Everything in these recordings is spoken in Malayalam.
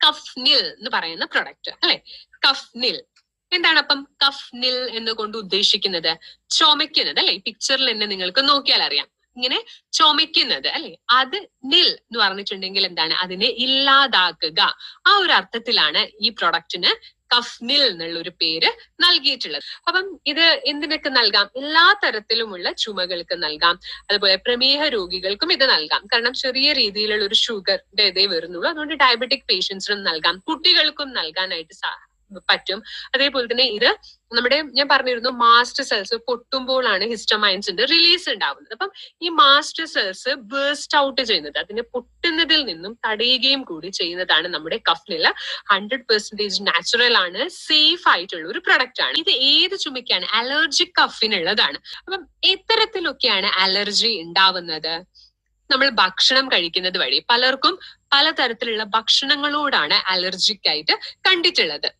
കഫ്നിൽ എന്ന് പറയുന്ന പ്രൊഡക്റ്റ് അല്ലെ. കഫ്നിൽ എന്താണ് അപ്പം കഫ്നിൽ എന്നുകൊണ്ട് ഉദ്ദേശിക്കുന്നത്? ചുമയ്ക്കുന്നത് അല്ലെ. പിക്ചറിൽ തന്നെ നിങ്ങൾക്ക് നോക്കിയാൽ അറിയാം, ഇങ്ങനെ ചുമയ്ക്കുന്നത് അല്ലെ. അത് നിൽ എന്ന് പറഞ്ഞിട്ടുണ്ടെങ്കിൽ എന്താണ്? അതിനെ ഇല്ലാതാക്കുക. ആ ഒരു അർത്ഥത്തിലാണ് ഈ പ്രൊഡക്റ്റിന് കഫ്നിൽ എന്നുള്ള ഒരു പേര് നൽകിയിട്ടുള്ളത്. അപ്പം ഇത് എന്തിനൊക്കെ നൽകാം? എല്ലാ തരത്തിലുമുള്ള ചുമകൾക്ക് നൽകാം. അതുപോലെ പ്രമേഹ രോഗികൾക്കും ഇത് നൽകാം. കാരണം ചെറിയ രീതിയിലുള്ള ഒരു ഷുഗറിന്റെ ഇതേ വരുന്നുള്ളൂ. അതുകൊണ്ട് ഡയബറ്റിക് പേഷ്യൻസിനും നൽകാം, കുട്ടികൾക്കും നൽകാനായിട്ട് പറ്റും. അതേപോലെ തന്നെ ഇത് നമ്മുടെ ഞാൻ പറഞ്ഞിരുന്നു മാസ്റ്റർ സെൽസ് പൊട്ടുമ്പോഴാണ് ഹിസ്റ്റമൈൻസിന്റെ റിലീസ് ഉണ്ടാവുന്നത്. അപ്പം ഈ മാസ്റ്റർ സെൽസ് ബേസ്റ്റ് ഔട്ട് ചെയ്യുന്നത്, അതിനെ പൊട്ടുന്നതിൽ നിന്നും തടയുകയും കൂടി ചെയ്യുന്നതാണ് നമ്മുടെ കഫ്നിൽ. 100% നാച്ചുറൽ ആണ്, സേഫ് ആയിട്ടുള്ള ഒരു പ്രൊഡക്റ്റ് ആണ്. ഇത് ഏത് ചുമയ്ക്കാണ്? അലർജിക് കഫിനുള്ളതാണ്. അപ്പം എത്തരത്തിലൊക്കെയാണ് അലർജി ഉണ്ടാവുന്നത്? നമ്മൾ ഭക്ഷണം കഴിക്കുന്നത് വഴി പലർക്കും പലതരത്തിലുള്ള ഭക്ഷണങ്ങളോടാണ് അലർജിക് ആയിട്ട് കണ്ടിട്ടുള്ളത്.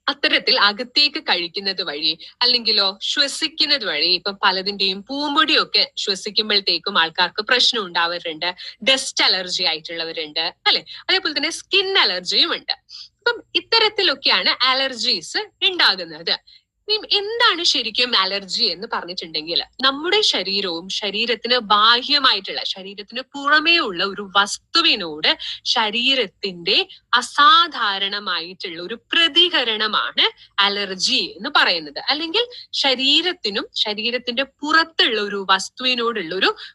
അത്തരത്തിൽ അകത്തേക്ക് കഴിക്കുന്നത് വഴി അല്ലെങ്കിലോ ശ്വസിക്കുന്നത് വഴി ഇപ്പൊ പലതിന്റെയും പൂമ്പൊടിയൊക്കെ ശ്വസിക്കുമ്പോഴത്തേക്കും ആൾക്കാർക്ക് പ്രശ്നം ഉണ്ടാവാറുണ്ട്. ഡസ്റ്റ് അലർജി ആയിട്ടുള്ളവരുണ്ട് അല്ലെ. അതേപോലെ തന്നെ സ്കിൻ അലർജിയും ഉണ്ട്. അപ്പം ഇത്തരത്തിലൊക്കെയാണ് അലർജീസ് ഉണ്ടാകുന്നത്. എന്താണ് ശരിക്കും അലർജി എന്ന് പറഞ്ഞിട്ടുണ്ടെങ്കിൽ നമ്മുടെ ശരീരവും ശരീരത്തിന് ബാഹ്യമായിട്ടുള്ള, ശരീരത്തിന് പുറമേ ഉള്ള ഒരു വസ്തുവിനോട് ശരീരത്തിന്റെ അസാധാരണമായിട്ടുള്ള ഒരു പ്രതികരണമാണ് അലർജി എന്ന് പറയുന്നത്. അല്ലെങ്കിൽ ശരീരത്തിനും ശരീരത്തിന്റെ പുറത്തുള്ള ഒരു വസ്തുവിനോടുള്ള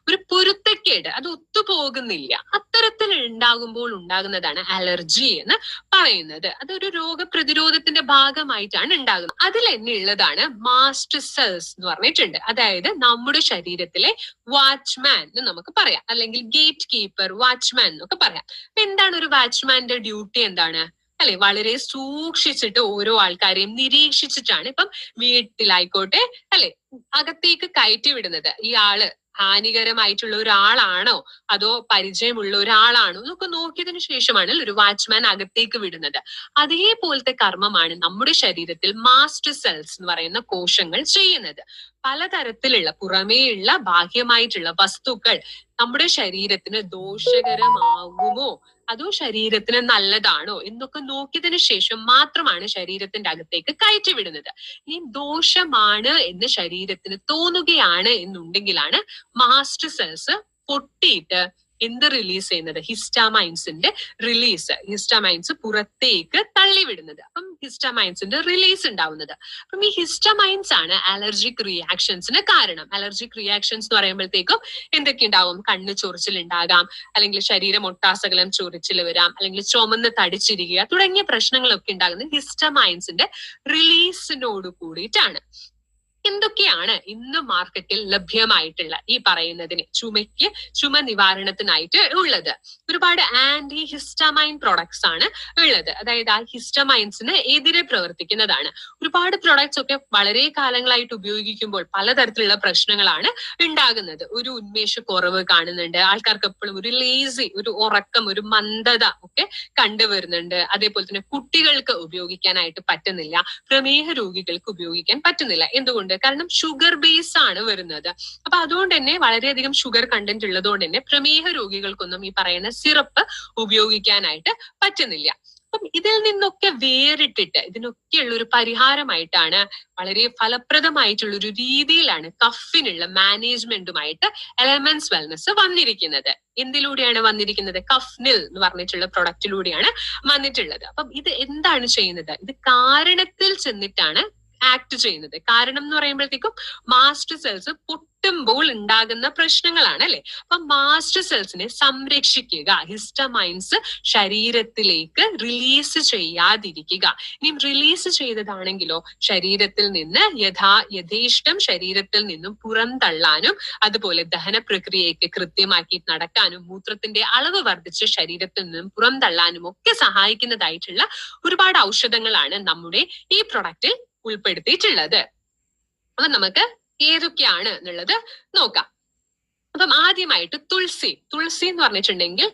ഒരു പൊരുത്തക്കേട്, അത് ഒത്തുപോകുന്നില്ല, അത്തരത്തിൽ ഉണ്ടാകുമ്പോൾ ഉണ്ടാകുന്നതാണ് അലർജി എന്ന് പറയുന്നത്. അതൊരു രോഗപ്രതിരോധത്തിന്റെ ഭാഗമായിട്ടാണ് ഉണ്ടാകുന്നത്. അതിൽ തന്നെ ഉള്ളതാണ് മാസ്റ്റർ സെൽസ് എന്ന് പറഞ്ഞിട്ടുണ്ട്. അതായത് നമ്മുടെ ശരീരത്തിലെ വാച്ച്മാൻ എന്ന് നമുക്ക് പറയാം, അല്ലെങ്കിൽ ഗേറ്റ് കീപ്പർ, വാച്ച്മാൻ എന്നൊക്കെ പറയാം. എന്താണ് ഒരു വാച്ച്മാന്റെ ഡ്യൂട്ടി? എന്താണ് അല്ലെ? വളരെ സൂക്ഷിച്ചിട്ട് ഓരോ ആൾക്കാരെയും നിരീക്ഷിച്ചിട്ടാണ് ഇപ്പം വീട്ടിലായിക്കോട്ടെ അല്ലെ അകത്തേക്ക് കയറ്റി വിടുന്നത്. ഈ ആള് ഹാനികരമായിട്ടുള്ള ഒരാളാണോ അതോ പരിചയമുള്ള ഒരാളാണോ എന്നൊക്കെ നോക്കിയതിനു ശേഷമാണ് ഒരു വാച്ച്മാൻ അകത്തേക്ക് വിടുന്നത്. അതേപോലത്തെ കർമ്മമാണ് നമ്മുടെ ശരീരത്തിൽ മാസ്റ്റർ സെൽസ് എന്ന് പറയുന്ന കോശങ്ങൾ ചെയ്യുന്നത്. പലതരത്തിലുള്ള പുറമേയുള്ള ബാഹ്യമായിട്ടുള്ള വസ്തുക്കൾ നമ്മുടെ ശരീരത്തിന് ദോഷകരമാകുമോ അതോ ശരീരത്തിന് നല്ലതാണോ എന്നൊക്കെ നോക്കിയതിനു ശേഷം മാത്രമാണ് ശരീരത്തിന്റെ അകത്തേക്ക് കയറ്റി വിടുന്നത്. ഈ ദോഷമാണ് എന്ന് ശരീരത്തിന് തോന്നുകയാണ് എന്നുണ്ടെങ്കിലാണ് മാസ്റ്റർ സെൽസ് പൊട്ടിയിട്ട് എന്ത് റിലീസ് ചെയ്യുന്നത്? ഹിസ്റ്റമൈൻസിന്റെ റിലീസ്, ഹിസ്റ്റമൈൻസ് പുറത്തേക്ക് തള്ളിവിടുന്നത്. അപ്പം ഹിസ്റ്റമൈൻസിന്റെ റിലീസ് ഉണ്ടാവുന്നത്. അപ്പം ഈ ഹിസ്റ്റമൈൻസ് ആണ് അലർജിക് റിയാക്ഷൻസിന് കാരണം. അലർജിക് റിയാക്ഷൻസ് എന്ന് പറയുമ്പോഴത്തേക്കും എന്തൊക്കെ ഉണ്ടാവും? കണ്ണ് ചൊറിച്ചിൽ ഉണ്ടാകാം, അല്ലെങ്കിൽ ശരീരം ഒട്ടാസകലം ചൊറിച്ചിൽ വരാം, അല്ലെങ്കിൽ ചുമന്ന് തടിച്ചിരിക്കുക തുടങ്ങിയ പ്രശ്നങ്ങളൊക്കെ ഉണ്ടാകുന്നത് ഹിസ്റ്റമൈൻസിന്റെ റിലീസിനോട് കൂടിയിട്ടാണ്. എന്തൊക്കെയാണ് ഇന്ന് മാർക്കറ്റിൽ ലഭ്യമായിട്ടുള്ള ഈ പറയുന്നതിന് ചുമ നിവാരണത്തിനായിട്ട് ഉള്ളത്? ഒരുപാട് ആന്റി ഹിസ്റ്റമൈൻ പ്രൊഡക്ട്സ് ആണ് ഉള്ളത്. അതായത് ആ ഹിസ്റ്റമൈൻസിന് എതിരെ പ്രവർത്തിക്കുന്നതാണ്. ഒരുപാട് പ്രൊഡക്ട്സ് ഒക്കെ വളരെ കാലങ്ങളായിട്ട് ഉപയോഗിക്കുമ്പോൾ പലതരത്തിലുള്ള പ്രശ്നങ്ങളാണ് ഉണ്ടാകുന്നത്. ഒരു ഉന്മേഷക്കുറവ് കാണുന്നുണ്ട്, ആൾക്കാർക്ക് എപ്പോഴും ഒരു ലേസി, ഒരു ഉറക്കം, ഒരു മന്ദത ഒക്കെ കണ്ടുവരുന്നുണ്ട്. അതേപോലെ തന്നെ കുട്ടികൾക്ക് ഉപയോഗിക്കാനായിട്ട് പറ്റുന്നില്ല, പ്രമേഹ രോഗികൾക്ക് ഉപയോഗിക്കാൻ പറ്റുന്നില്ല. എന്തുകൊണ്ട്? കാരണം ഷുഗർ ബേസ് ആണ് വരുന്നത്. അപ്പൊ അതുകൊണ്ട് തന്നെ വളരെയധികം ഷുഗർ കണ്ടന്റ് ഉള്ളതുകൊണ്ട് തന്നെ പ്രമേഹ രോഗികൾക്കൊന്നും ഈ പറയുന്ന സിറപ്പ് ഉപയോഗിക്കാനായിട്ട് പറ്റുന്നില്ല. അപ്പം ഇതിൽ നിന്നൊക്കെ വേറിട്ടിട്ട് ഇതിനൊക്കെയുള്ള ഒരു പരിഹാരമായിട്ടാണ്, വളരെ ഫലപ്രദമായിട്ടുള്ള ഒരു രീതിയിലാണ് കഫിനുള്ള മാനേജ്മെന്റുമായിട്ട് എലമെന്റ്സ് വെൽനസ് വന്നിരിക്കുന്നത്. എന്തിലൂടെയാണ് വന്നിരിക്കുന്നത്? കഫ്നിൽ എന്ന് പറഞ്ഞിട്ടുള്ള പ്രൊഡക്റ്റിലൂടെയാണ് വന്നിട്ടുള്ളത്. അപ്പം ഇത് എന്താണ് ചെയ്യുന്നത്? ഇത് കാരണത്തിൽ ചെന്നിട്ടാണ് ആക്ട് ചെയ്യുന്നത്. കാരണം എന്ന് പറയുമ്പോഴത്തേക്കും മാസ്റ്റർ സെൽസ് പൊട്ടുമ്പോൾ ഉണ്ടാകുന്ന പ്രശ്നങ്ങളാണ് അല്ലെ. അപ്പൊ മാസ്റ്റർ സെൽസിനെ സംരക്ഷിക്കുക, ഹിസ്റ്റമൈൻസ് ശരീരത്തിലേക്ക് റിലീസ് ചെയ്യാതിരിക്കുക. ഇനിയും റിലീസ് ചെയ്തതാണെങ്കിലോ ശരീരത്തിൽ നിന്ന് യഥേഷ്ടം ശരീരത്തിൽ നിന്നും പുറന്തള്ളാനും, അതുപോലെ ദഹന പ്രക്രിയയ്ക്ക് കൃത്യമാക്കി നടക്കാനും, മൂത്രത്തിന്റെ അളവ് വർദ്ധിച്ച് ശരീരത്തിൽ നിന്നും പുറന്തള്ളാനും ഒക്കെ സഹായിക്കുന്നതായിട്ടുള്ള ഒരുപാട് ഔഷധങ്ങളാണ് നമ്മുടെ ഈ പ്രൊഡക്റ്റിൽ ഉൾപ്പെടുത്തിയിട്ടുള്ളത്. അപ്പൊ നമുക്ക് ഏതൊക്കെയാണ് എന്നുള്ളത് നോക്കാം. അപ്പം ആദ്യമായിട്ട് തുളസി എന്ന് പറഞ്ഞിട്ടുണ്ടെങ്കിൽ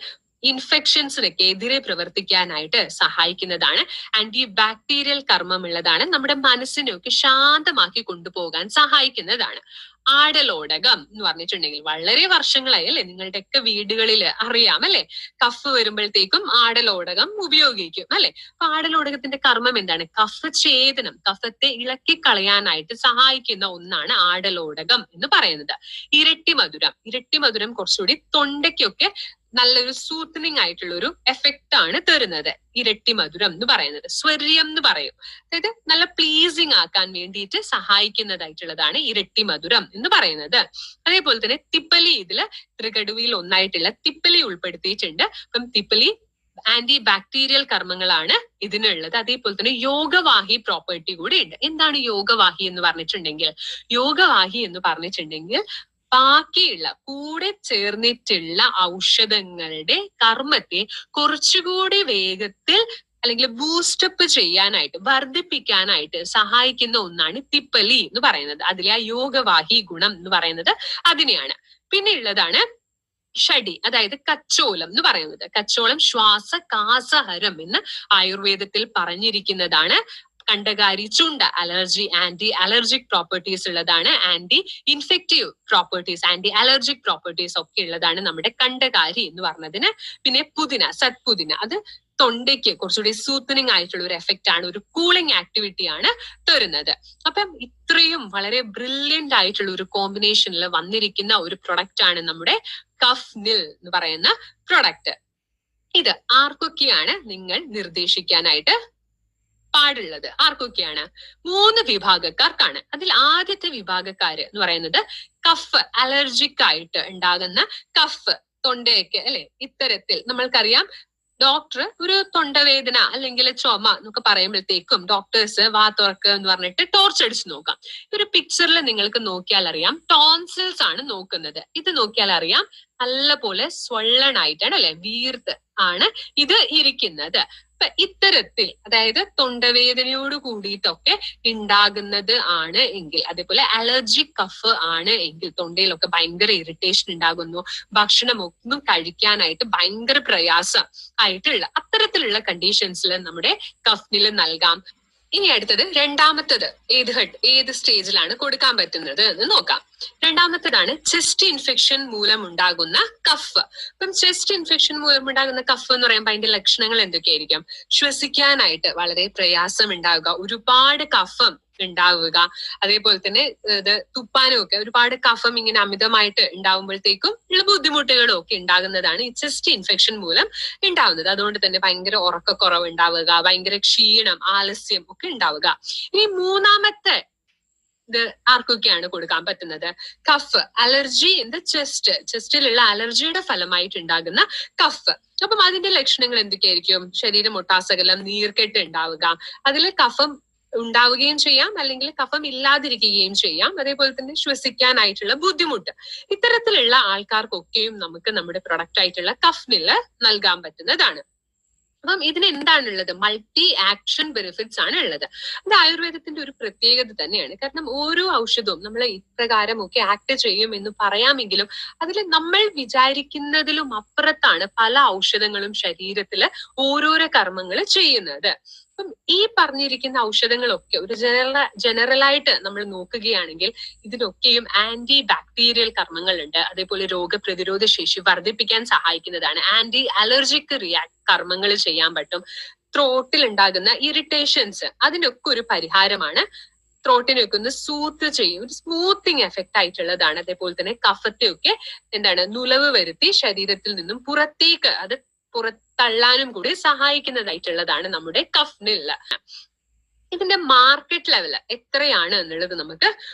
ഇൻഫെക്ഷൻസിനൊക്കെ എതിരെ പ്രവർത്തിക്കാനായിട്ട് സഹായിക്കുന്നതാണ്. ആന്റി ബാക്ടീരിയൽ കർമ്മമുള്ളതാണ്. നമ്മുടെ മനസ്സിനെയൊക്കെ ശാന്തമാക്കി കൊണ്ടുപോകാൻ സഹായിക്കുന്നതാണ്. ആടലോടകം എന്ന് പറഞ്ഞിട്ടുണ്ടെങ്കിൽ വളരെ വർഷങ്ങളായി അല്ലെ നിങ്ങളുടെയൊക്കെ വീടുകളിൽ അറിയാം അല്ലെ, കഫ് വരുമ്പോഴത്തേക്കും ആടലോടകം ഉപയോഗിക്കും അല്ലെ. അപ്പൊ ആടലോടകത്തിന്റെ കർമ്മം എന്താണ്? കഫ് ഛേദനം, കഫത്തെ ഇളക്കി കളയാനായിട്ട് സഹായിക്കുന്ന ഒന്നാണ് ആടലോടകം എന്ന് പറയുന്നത്. ഇരട്ടി മധുരം കുറച്ചുകൂടി തൊണ്ടയ്ക്കൊക്കെ നല്ലൊരു സൂത്തനിങ് ആയിട്ടുള്ള ഒരു എഫക്റ്റ് ആണ് തരുന്നത് ഇരട്ടി മധുരം എന്ന് പറയുന്നത്. സ്വര്യം എന്ന് പറയും, അതായത് നല്ല പ്ലീസിങ് ആക്കാൻ വേണ്ടിയിട്ട് സഹായിക്കുന്നതായിട്ടുള്ളതാണ് ഇരട്ടി മധുരം എന്ന് പറയുന്നത്. അതേപോലെ തന്നെ തിപ്പലി, ഇതില് ത്രികടുവിൽ ഒന്നായിട്ടുള്ള തിപ്പലി ഉൾപ്പെടുത്തിയിട്ടുണ്ട്. അപ്പം തിപ്പലി ആന്റി ബാക്ടീരിയൽ കർമ്മങ്ങളാണ് ഇതിനുള്ളത്. അതേപോലെ തന്നെ യോഗവാഹി പ്രോപ്പർട്ടി കൂടി ഉണ്ട്. എന്താണ് യോഗവാഹി എന്ന് പറഞ്ഞിട്ടുണ്ടെങ്കിൽ ബാക്കിയുള്ള കൂടെ ചേർന്നിട്ടുള്ള ഔഷധങ്ങളുടെ കർമ്മത്തെ കുറച്ചുകൂടി വേഗത്തിൽ അല്ലെങ്കിൽ ബൂസ്റ്റപ്പ് ചെയ്യാനായിട്ട്, വർദ്ധിപ്പിക്കാനായിട്ട് സഹായിക്കുന്ന ഒന്നാണ് തിപ്പലി എന്ന് പറയുന്നത്. അതിലെ ആ യോഗവാഹി ഗുണം എന്ന് പറയുന്നത് അതിനെയാണ്. പിന്നെ ഉള്ളതാണ് ഷഡി, അതായത് കച്ചോലം എന്ന് പറയുന്നത്. കച്ചോലം ശ്വാസകാസഹരം എന്ന് ആയുർവേദത്തിൽ പറഞ്ഞിരിക്കുന്നതാണ്. കണ്ടകാരി, ചുണ്ട, അലർജി, ആന്റി അലർജിക് പ്രോപ്പർട്ടീസ് ഉള്ളതാണ്. Anti infective properties, anti allergic properties ഒക്കെ ഉള്ളതാണ് നമ്മുടെ കണ്ടകാരി എന്ന് പറഞ്ഞതിന്. പിന്നെ പുതിന, സത്പുതിന, അത് തൊണ്ടയ്ക്ക് കുറച്ചുകൂടി സൂത്തനിങ് ആയിട്ടുള്ള ഒരു എഫക്റ്റ് ആണ്, ഒരു കൂളിംഗ് ആക്ടിവിറ്റി ആണ് തരുന്നത്. അപ്പം ഇത്രയും വളരെ ബ്രില്യന്റ് ആയിട്ടുള്ള ഒരു കോമ്പിനേഷനിൽ വന്നിരിക്കുന്ന ഒരു പ്രൊഡക്റ്റ് ആണ് നമ്മുടെ കഫ് നിൽ എന്ന് പറയുന്ന പ്രൊഡക്റ്റ്. ഇത് ആർക്കൊക്കെയാണ് നിങ്ങൾ നിർദ്ദേശിക്കാനായിട്ട് പാടുള്ളത്? ആർക്കൊക്കെയാണ്? 3 വിഭാഗക്കാർക്കാണ്. അതിൽ ആദ്യത്തെ വിഭാഗക്കാര് എന്ന് പറയുന്നത് കഫ്, അലർജിക് ആയിട്ട് ഉണ്ടാകുന്ന കഫ്, തൊണ്ടയൊക്കെ അല്ലെ, ഇത്തരത്തിൽ നമ്മൾക്കറിയാം ഡോക്ടർ ഒരു തൊണ്ടവേദന അല്ലെങ്കിൽ ചുമ എന്നൊക്കെ പറയുമ്പോഴത്തേക്കും ഡോക്ടേഴ്സ് വാ തുറക്കുക എന്ന് പറഞ്ഞിട്ട് ടോർച്ച് അടിച്ച് നോക്കാം. ഒരു പിക്ചറിൽ നിങ്ങൾക്ക് നോക്കിയാൽ അറിയാം ടോൺസിൽസ് ആണ് നോക്കുന്നത്. ഇത് നോക്കിയാൽ അറിയാം നല്ല പോലെ സ്വള്ളനായിട്ടാണ് അല്ലെ, വീർത്ത് ആണ് ഇത് ഇരിക്കുന്നത്. അപ്പൊ ഇത്തരത്തിൽ, അതായത് തൊണ്ടവേദനയോട് കൂടിയിട്ടൊക്കെ ഉണ്ടാകുന്നത് ആണ് എങ്കിൽ, അതേപോലെ അലർജിക് കഫ് ആണ് എങ്കിൽ, തൊണ്ടയിലൊക്കെ ഭയങ്കര ഇറിറ്റേഷൻ ഉണ്ടാകുന്നു, ഭക്ഷണം ഒന്നും കഴിക്കാനായിട്ട് ഭയങ്കര പ്രയാസം ആയിട്ടുള്ള അത്തരത്തിലുള്ള കണ്ടീഷൻസിൽ നമ്മുടെ കഫ്നിൽ നൽകാം. ഇനി അടുത്തത് രണ്ടാമത്തത് ഏത് സ്റ്റേജിലാണ് കൊടുക്കാൻ പറ്റുന്നത് എന്ന് നോക്കാം. രണ്ടാമത്തതാണ് ചെസ്റ്റ് ഇൻഫെക്ഷൻ മൂലം ഉണ്ടാകുന്ന കഫ്. അപ്പം ചെസ്റ്റ് ഇൻഫെക്ഷൻ മൂലം ഉണ്ടാകുന്ന കഫ് എന്ന് പറയുമ്പോൾ അതിന്റെ ലക്ഷണങ്ങൾ എന്തൊക്കെയായിരിക്കും? ശ്വസിക്കാനായിട്ട് വളരെ പ്രയാസം ഉണ്ടാവുക, ഒരുപാട് കഫം ഉണ്ടാവുക, അതേപോലെ തന്നെ ഇത് തുപ്പാനും ഒക്കെ ഒരുപാട് കഫം ഇങ്ങനെ അമിതമായിട്ട് ഉണ്ടാവുമ്പോഴത്തേക്കും ഉള്ള ബുദ്ധിമുട്ടുകളും ഒക്കെ ഉണ്ടാകുന്നതാണ് ഈ ചെസ്റ്റ് ഇൻഫെക്ഷൻ മൂലം ഉണ്ടാവുന്നത്. അതുകൊണ്ട് തന്നെ ഭയങ്കര ഉറക്കക്കുറവ് ഉണ്ടാവുക, ഭയങ്കര ക്ഷീണം, ആലസ്യം ഒക്കെ ഉണ്ടാവുക. ഇനി മൂന്നാമത്തെ ഇത് ആർക്കൊക്കെയാണ് കൊടുക്കാൻ പറ്റുന്നത്? കഫ്, അലർജി ഇൻ ദ ചെസ്റ്റിലുള്ള അലർജിയുടെ ഫലമായിട്ട് ഉണ്ടാകുന്ന കഫ്. അപ്പം അതിന്റെ ലക്ഷണങ്ങൾ എന്തൊക്കെയായിരിക്കും? ശരീരം ഒട്ടാസകലം, നീർക്കെട്ട് ഉണ്ടാവുക, അതിൽ കഫം ഉണ്ടാവുകയും ചെയ്യാം, അല്ലെങ്കിൽ കഫം ഇല്ലാതിരിക്കുകയും ചെയ്യാം, അതേപോലെ തന്നെ ശ്വസിക്കാനായിട്ടുള്ള ബുദ്ധിമുട്ട്. ഇത്തരത്തിലുള്ള ആൾക്കാർക്കൊക്കെയും നമുക്ക് നമ്മുടെ പ്രൊഡക്റ്റ് ആയിട്ടുള്ള കഫ്നില് നൽകാൻ പറ്റുന്നതാണ്. അപ്പം ഇതിന് എന്താണുള്ളത്? മൾട്ടി ആക്ഷൻ ബെനിഫിറ്റ്സ് ആണ് ഉള്ളത്. അത് ആയുർവേദത്തിന്റെ ഒരു പ്രത്യേകത തന്നെയാണ്. കാരണം ഓരോ ഔഷധവും നമ്മൾ ഇപ്രകാരം ഒക്കെ ആക്ട് ചെയ്യും എന്ന് പറയാമെങ്കിലും അതിൽ നമ്മൾ വിചാരിക്കുന്നതിലും അപ്പുറത്താണ് പല ഔഷധങ്ങളും ശരീരത്തില് ഓരോരോ കർമ്മങ്ങൾ ചെയ്യുന്നത്. അപ്പം ഈ പറഞ്ഞിരിക്കുന്ന ഔഷധങ്ങളൊക്കെ ഒരു ജനറലായിട്ട് നമ്മൾ നോക്കുകയാണെങ്കിൽ ഇതിനൊക്കെയും ആന്റി ബാക്ടീരിയൽ കർമ്മങ്ങളുണ്ട്, അതേപോലെ രോഗപ്രതിരോധ ശേഷി വർദ്ധിപ്പിക്കാൻ സഹായിക്കുന്നതാണ്, ആന്റി അലർജിക് കർമ്മങ്ങൾ ചെയ്യാൻ പറ്റും, ത്രോട്ടിൽ ഉണ്ടാകുന്ന ഇറിറ്റേഷൻസ് അതിനൊക്കെ ഒരു പരിഹാരമാണ്, ത്രോട്ടിനൊക്കെ ഒന്ന് സൂത്ത് ചെയ്യും, ഒരു സ്മൂത്തിങ് എഫക്റ്റ് ആയിട്ടുള്ളതാണ്. അതേപോലെ തന്നെ കഫത്തെയൊക്കെ നുലവ് വരുത്തി ശരീരത്തിൽ നിന്നും പുറത്തേക്ക് അത് പുറത്തള്ളാനും കൂടി സഹായിക്കുന്നതായിട്ടുള്ളതാണ് നമ്മുടെ കഫ്നിൽ. ഇതിന്റെ മാർക്കറ്റ് ലെവല് എത്രയാണ് എന്നുള്ളത് നമുക്ക്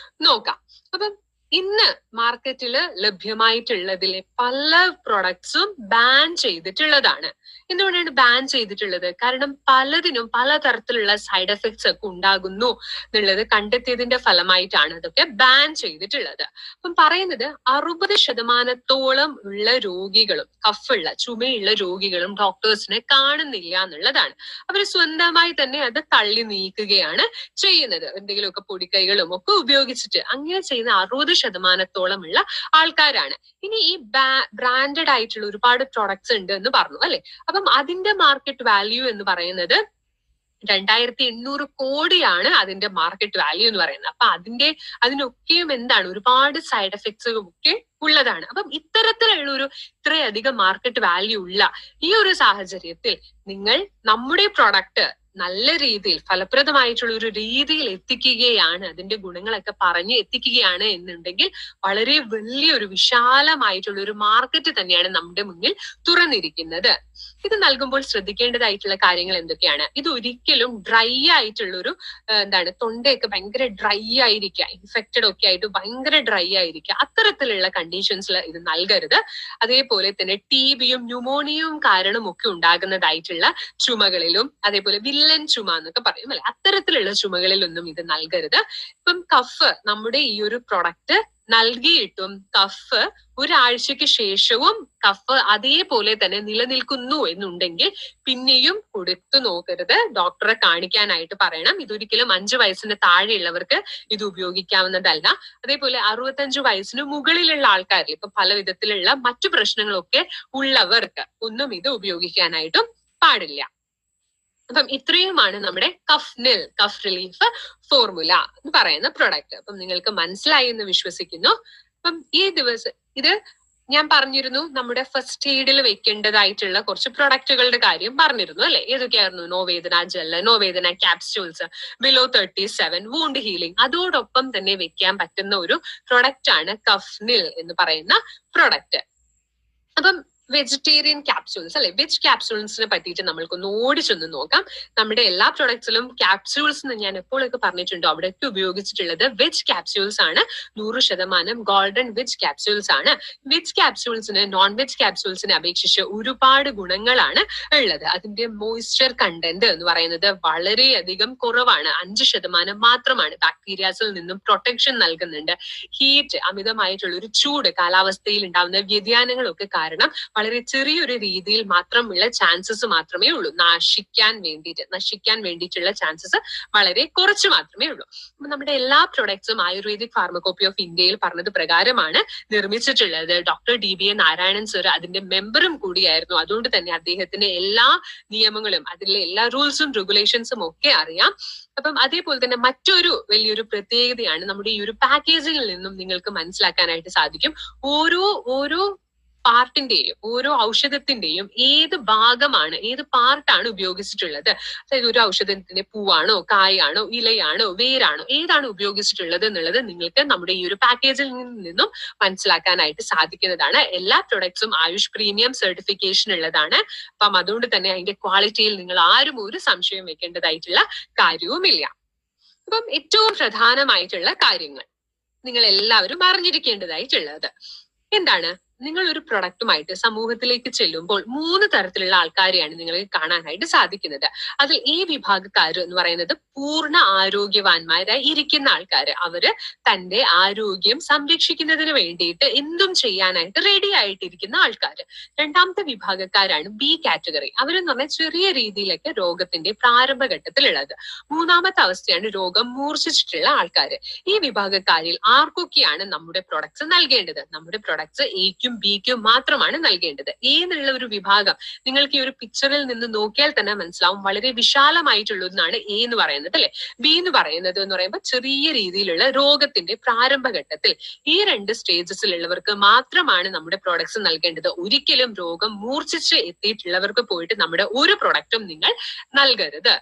നോക്കാം. അപ്പം ഇന്ന് മാർക്കറ്റിൽ ലഭ്യമായിട്ടുള്ളതിലെ പല പ്രൊഡക്ട്സും ബാൻ ചെയ്തിട്ടുള്ളതാണ്. എന്തുകൊണ്ടാണ് ബാൻ ചെയ്തിട്ടുള്ളത്? കാരണം പലതിനും പലതരത്തിലുള്ള സൈഡ് എഫക്ട്സ് ഒക്കെ ഉണ്ടാകുന്നു എന്നുള്ളത് കണ്ടെത്തിയതിന്റെ ഫലമായിട്ടാണ് അതൊക്കെ ബാൻ ചെയ്തിട്ടുള്ളത്. അപ്പം പറയുന്നത് 60% ഉള്ള രോഗികളും കഫുള്ള ചുമയുള്ള രോഗികളും ഡോക്ടേഴ്സിനെ കാണുന്നില്ല എന്നുള്ളതാണ്. അവർ സ്വന്തമായി തന്നെ അത് തള്ളി നീക്കുകയാണ് ചെയ്യുന്നത്. എന്തെങ്കിലുമൊക്കെ പൊടിക്കൈകളും ഒക്കെ ഉപയോഗിച്ചിട്ട് അങ്ങനെ ചെയ്യുന്ന 60% ഉള്ള ആൾക്കാരാണ്. ഇനി ഈ ബ്രാൻഡഡ് ആയിട്ടുള്ള ഒരുപാട് പ്രൊഡക്ട്സ് ഉണ്ട് എന്ന് പറഞ്ഞു അല്ലെ. അപ്പം അതിന്റെ മാർക്കറ്റ് വാല്യൂ എന്ന് പറയുന്നത് 2800 കോടിയാണ് അതിന്റെ മാർക്കറ്റ് വാല്യൂ എന്ന് പറയുന്നത്. അപ്പൊ അതിനൊക്കെയും എന്താണ് ഒരുപാട് സൈഡ് എഫക്ട്സ് ഒക്കെ ഉള്ളതാണ്. അപ്പം ഇത്തരത്തിലുള്ള ഇത്രയധികം മാർക്കറ്റ് വാല്യൂ ഉള്ള ഈ ഒരു സാഹചര്യത്തിൽ നിങ്ങൾ നമ്മുടെ പ്രൊഡക്റ്റ് നല്ല രീതിയിൽ ഫലപ്രദമായിട്ടുള്ള ഒരു രീതിയിൽ എത്തിക്കുകയാണ്, അതിന്റെ ഗുണങ്ങളൊക്കെ പറഞ്ഞ് എത്തിക്കുകയാണ് എന്നുണ്ടെങ്കിൽ വളരെ വലിയൊരു വിശാലമായിട്ടുള്ള ഒരു മാർക്കറ്റ് തന്നെയാണ് നമ്മുടെ മുന്നിൽ തുറന്നിരിക്കുന്നത്. ഇത് നൽകുമ്പോൾ ശ്രദ്ധിക്കേണ്ടതായിട്ടുള്ള കാര്യങ്ങൾ എന്തൊക്കെയാണ്? ഇത് ഒരിക്കലും ഡ്രൈ ആയിട്ടുള്ളൊരു തൊണ്ടയൊക്കെ ഭയങ്കര ഡ്രൈ ആയിരിക്കുക, ഇൻഫെക്റ്റഡ് ഒക്കെ ആയിട്ട് ഭയങ്കര ഡ്രൈ ആയിരിക്കുക, അത്തരത്തിലുള്ള കണ്ടീഷൻസിൽ ഇത് നൽകരുത്. അതേപോലെ തന്നെ TBയും ന്യൂമോണിയയും കാരണമൊക്കെ ഉണ്ടാകുന്നതായിട്ടുള്ള ചുമകളിലും അതേപോലെ വില്ലൻ ചുമ എന്നൊക്കെ പറയും അല്ലെ, അത്തരത്തിലുള്ള ചുമകളിലൊന്നും ഇത് നൽകരുത്. ഇപ്പം കഫ് നമ്മുടെ ഈ ഒരു പ്രൊഡക്റ്റ് നൽകിയിട്ടും കഫ് ഒരാഴ്ചക്ക് ശേഷവും കഫ് അതേപോലെ തന്നെ നിലനിൽക്കുന്നു എന്നുണ്ടെങ്കിൽ പിന്നെയും കൊടുത്തു നോക്കരുത്, ഡോക്ടറെ കാണിക്കാനായിട്ട് പറയണം. ഇതൊരിക്കലും 5 വയസ്സിന് താഴെയുള്ളവർക്ക് ഇത് ഉപയോഗിക്കാവുന്നതല്ല. അതേപോലെ 65 വയസ്സിന് മുകളിലുള്ള ആൾക്കാരിൽ ഇപ്പൊ പല വിധത്തിലുള്ള മറ്റു പ്രശ്നങ്ങളൊക്കെ ഉള്ളവർക്ക് ഒന്നും ഇത് ഉപയോഗിക്കാനായിട്ടും പാടില്ല. അപ്പം ഇത്രയുമാണ് നമ്മുടെ കഫ് റിലീഫ് ഫോർമുല എന്ന് പറയുന്ന പ്രൊഡക്റ്റ്. അപ്പം നിങ്ങൾക്ക് മനസ്സിലായി എന്ന് വിശ്വസിക്കുന്നു. അപ്പം ഈ ദിവസം ഇത് ഞാൻ പറഞ്ഞിരുന്നു, നമ്മുടെ ഫസ്റ്റ് എയ്ഡിൽ വെക്കേണ്ടതായിട്ടുള്ള കുറച്ച് പ്രൊഡക്റ്റുകളുടെ കാര്യം പറഞ്ഞിരുന്നു അല്ലെ. ഏതൊക്കെയായിരുന്നു? Novedana gel, Novedana capsules, below 37 wound healing. അതോടൊപ്പം തന്നെ വെക്കാൻ പറ്റുന്ന ഒരു പ്രൊഡക്റ്റ് ആണ് കഫ്നിൽ എന്ന് പറയുന്ന പ്രൊഡക്റ്റ്. അപ്പം വെജിറ്റേറിയൻ ക്യാപ്സ്യൂൾസ് അല്ലെ, വെജ് ക്യാപ്സ്യൂൾസിനെ പറ്റിയിട്ട് നമ്മൾക്കൊന്ന് ഓടിച്ചൊന്ന് നോക്കാം. നമ്മുടെ എല്ലാ പ്രൊഡക്ട്സിലും ക്യാപ്സ്യൂൾസ് എന്ന് ഞാൻ എപ്പോഴൊക്കെ പറഞ്ഞിട്ടുണ്ടോ അവിടെയൊക്കെ ഉപയോഗിച്ചിട്ടുള്ളത് വെജ് ക്യാപ്സ്യൂൾസ് ആണ്. 100% ഗോൾഡൻ വെജ് ക്യാപ്സ്യൂൾസ് ആണ്. വെജ് ക്യാപ്സ്യൂൾസിന് നോൺ വെജ് ക്യാപ്സ്യൂൾസിനെ അപേക്ഷിച്ച് ഒരുപാട് ഗുണങ്ങളാണ് ഉള്ളത്. അതിന്റെ മോയ്സ്ചർ കണ്ടന്റ് എന്ന് പറയുന്നത് വളരെയധികം കുറവാണ്, 5% മാത്രമാണ്. ബാക്ടീരിയാസിൽ നിന്നും പ്രൊട്ടക്ഷൻ നൽകുന്നുണ്ട്. ഹീറ്റ്, അമിതമായിട്ടുള്ള ഒരു ചൂട്, കാലാവസ്ഥയിൽ ഉണ്ടാകുന്ന വ്യതിയാനങ്ങളൊക്കെ കാരണം വളരെ ചെറിയൊരു രീതിയിൽ മാത്രമുള്ള ചാൻസസ് മാത്രമേ ഉള്ളൂ നശിക്കാൻ വേണ്ടിയിട്ടുള്ള ചാൻസസ് വളരെ കുറച്ച് മാത്രമേ ഉള്ളൂ. അപ്പൊ നമ്മുടെ എല്ലാ പ്രൊഡക്ട്സും ആയുർവേദിക് ഫാർമക്കോപ്പി ഓഫ് ഇന്ത്യയിൽ പറഞ്ഞത് പ്രകാരമാണ് നിർമ്മിച്ചിട്ടുള്ളത്. ഡോക്ടർ DBA നാരായണൻ സർ അതിന്റെ മെമ്പറും കൂടിയായിരുന്നു. അതുകൊണ്ട് തന്നെ അദ്ദേഹത്തിന് എല്ലാ നിയമങ്ങളും അതിലെ എല്ലാ റൂൾസും റെഗുലേഷൻസും ഒക്കെ അറിയാം. അപ്പം അതേപോലെ തന്നെ മറ്റൊരു വലിയൊരു പ്രത്യേകതയാണ് നമ്മുടെ ഈ ഒരു പാക്കേജിങ്ങിൽ നിന്നും നിങ്ങൾക്ക് മനസ്സിലാക്കാനായിട്ട് സാധിക്കും. ഓരോ പാർട്ടിന്റെയും ഓരോ ഔഷധത്തിന്റെയും ഏത് ഭാഗമാണ്, ഏത് പാർട്ടാണ് ഉപയോഗിച്ചിട്ടുള്ളത്. അതായത് ഒരു ഔഷധത്തിന്റെ പൂവാണോ, കായാണോ, ഇലയാണോ, വേരാണോ, ഏതാണ് ഉപയോഗിച്ചിട്ടുള്ളത് എന്നുള്ളത് നിങ്ങൾക്ക് നമ്മുടെ ഈ ഒരു പാക്കേജിൽ നിന്നും മനസ്സിലാക്കാനായിട്ട് സാധിക്കുന്നതാണ്. എല്ലാ പ്രൊഡക്ട്സും ആയുഷ് പ്രീമിയം സർട്ടിഫിക്കേഷൻ ഉള്ളതാണ്. അപ്പം അതുകൊണ്ട് തന്നെ അതിന്റെ ക്വാളിറ്റിയിൽ നിങ്ങൾ ആരും ഒരു സംശയം വെക്കേണ്ടതായിട്ടുള്ള കാര്യവുമില്ല. അപ്പം ഏറ്റവും പ്രധാനമായിട്ടുള്ള കാര്യങ്ങൾ നിങ്ങൾ എല്ലാവരും അറിഞ്ഞിരിക്കേണ്ടതായിട്ടുള്ളത് എന്താണ്? നിങ്ങൾ ഒരു പ്രൊഡക്റ്റുമായിട്ട് സമൂഹത്തിലേക്ക് ചെല്ലുമ്പോൾ 3 തരത്തിലുള്ള ആൾക്കാരെയാണ് നിങ്ങൾക്ക് കാണാനായിട്ട് സാധിക്കുന്നത്. അതിൽ ഈ വിഭാഗക്കാർ എന്ന് പറയുന്നത് പൂർണ്ണ ആരോഗ്യവാന്മാരായി ഇരിക്കുന്ന ആൾക്കാര്. അവര് തന്റെ ആരോഗ്യം സംരക്ഷിക്കുന്നതിന് വേണ്ടിയിട്ട് എന്തും ചെയ്യാനായിട്ട് റെഡി ആയിട്ടിരിക്കുന്ന ആൾക്കാര്. രണ്ടാമത്തെ വിഭാഗക്കാരാണ് B കാറ്റഗറി. അവരെന്ന് പറഞ്ഞാൽ ചെറിയ രീതിയിലൊക്കെ രോഗത്തിന്റെ പ്രാരംഭഘട്ടത്തിലുള്ളത്. മൂന്നാമത്തെ അവസ്ഥയാണ് രോഗം മൂർച്ഛിച്ചിട്ടുള്ള ആൾക്കാര്. ഈ വിഭാഗക്കാരിൽ ആർക്കൊക്കെയാണ് നമ്മുടെ പ്രൊഡക്ട്സ് നൽകേണ്ടത്? നമ്മുടെ പ്രൊഡക്ട്സ് Aക്കും Bക്കും മാത്രമാണ് നൽകേണ്ടത്. A എന്നുള്ള ഒരു വിഭാഗം നിങ്ങൾക്ക് ഈ ഒരു പിക്ചറിൽ നിന്ന് നോക്കിയാൽ തന്നെ മനസ്സിലാവും, വളരെ വിശാലമായിട്ടുള്ളതാണ് A എന്ന് പറയുന്നത് അല്ലെ. B എന്ന് പറയുമ്പോൾ ചെറിയ രീതിയിലുള്ള രോഗത്തിന്റെ പ്രാരംഭഘട്ടത്തിൽ ഈ 2 സ്റ്റേജസിലുള്ളവർക്ക് മാത്രമാണ് നമ്മുടെ പ്രോഡക്ട്സ് നൽകേണ്ടത്. ഒരിക്കലും രോഗം മൂർച്ഛിച്ച് എത്തിയിട്ടുള്ളവർക്ക് പോയിട്ട് നമ്മുടെ ഒരു പ്രൊഡക്റ്റും നിങ്ങൾ നൽകരുത്.